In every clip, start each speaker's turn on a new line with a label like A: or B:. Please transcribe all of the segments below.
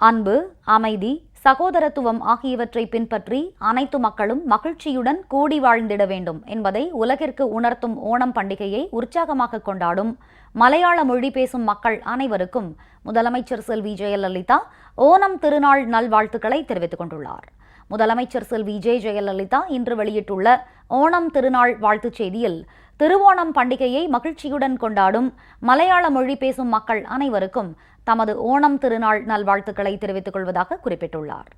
A: அன்பு, அமைதி, சகோதரத்துவம் ஆகியவற்றை பின்பற்றி அனைத்து மக்களும் மகிழ்ச்சியுடன் கூடி வாழ்ந்திட வேண்டும் என்பதை உலகிற்கு உணர்த்தும் ஓணம் பண்டிகையை உற்சாகமாக கொண்டாடும் மலையாள மொழி பேசும் மக்கள் அனைவருக்கும் முதலமைச்சர் செல்வி ஜெயலலிதா ஓணம் திருநாள் நல்வாழ்த்துக்களை தெரிவித்துக் கொண்டுள்ளார். முதலமைச்சர் செல்வி ஜெயலலிதா இன்று வெளியிட்டுள்ள ஓணம் திருநாள் வாழ்த்துச் செய்தியில், திருவோணம் பண்டிகையை மகிழ்ச்சியுடன் கொண்டாடும் மலையாள மொழி பேசும் மக்கள் அனைவருக்கும் தமது ஓணம் திருநாள் நல்வாழ்த்துக்களை தெரிவித்துக் கொள்வதாக குறிப்பிட்டுள்ளார்.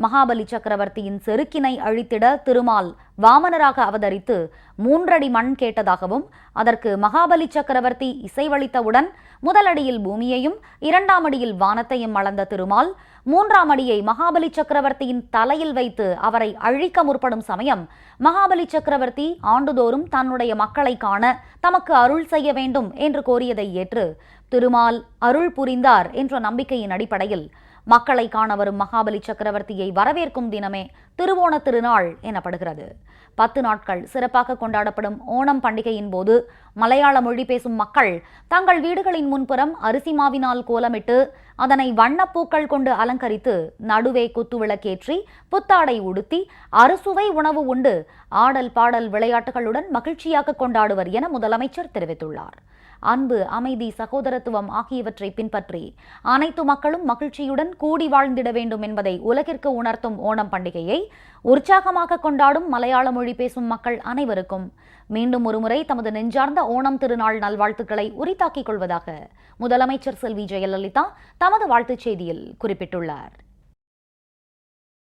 A: மகாபலி சக்கரவர்த்தியின் செருக்கினை அழித்திட திருமால் வாமனராக அவதரித்து 3 அடி மண் கேட்டதாகவும், அதற்கு மகாபலி சக்கரவர்த்தி இசைவளித்தவுடன் முதலடியில் பூமியையும் 2ஆம் அடியில் வானத்தையும் அளந்த திருமால் 3ஆம் அடியை மகாபலி சக்கரவர்த்தியின் தலையில் வைத்து அவரை அழிக்க முற்படும் சமயம் மகாபலி சக்கரவர்த்தி ஆண்டுதோறும் தன்னுடைய மக்களை காண தமக்கு அருள் செய்ய வேண்டும் என்று கோரியதை ஏற்று திருமால் அருள் புரிந்தார் என்ற நம்பிக்கையின் அடிப்படையில் மக்களை காண வரும் மகாபலி சக்கரவர்த்தியை வரவேற்கும் தினமே திருவோண திருநாள் எனப்படுகிறது. 10 நாட்கள் சிறப்பாக கொண்டாடப்படும் ஓணம் பண்டிகையின் போது மலையாள மொழி பேசும் மக்கள் தங்கள் வீடுகளின் முன்புறம் அரிசி மாவினால் கோலமிட்டு அதனை வண்ணப்பூக்கள் கொண்டு அலங்கரித்து நடுவே குத்துவிளக்கேற்றி புத்தாடை உடுத்தி அறுசுவை உணவு உண்டு ஆடல் பாடல் விளையாட்டுகளுடன் மகிழ்ச்சியாக கொண்டாடுவர் என முதலமைச்சர் தெரிவித்துள்ளார். அன்பு, அமைதி, சகோதரத்துவம் ஆகியவற்றை பின்பற்றி அனைத்து மக்களும் மகிழ்ச்சியுடன் கூடி வாழ்ந்திட வேண்டும் என்பதை உலகிற்கு உணர்த்தும் ஓணம் பண்டிகையை உற்சாகமாக கொண்டாடும் மலையாள மொழி பேசும் மக்கள் அனைவருக்கும் மீண்டும் ஒருமுறை தமது நெஞ்சார்ந்த ஓணம் திருநாள் நல்வாழ்த்துக்களை உரித்தாக்கிக் கொள்வதாக முதலமைச்சர் செல்வி ஜெயலலிதா தமது வாழ்த்துச் செய்தியில் குறிப்பிட்டுள்ளார்.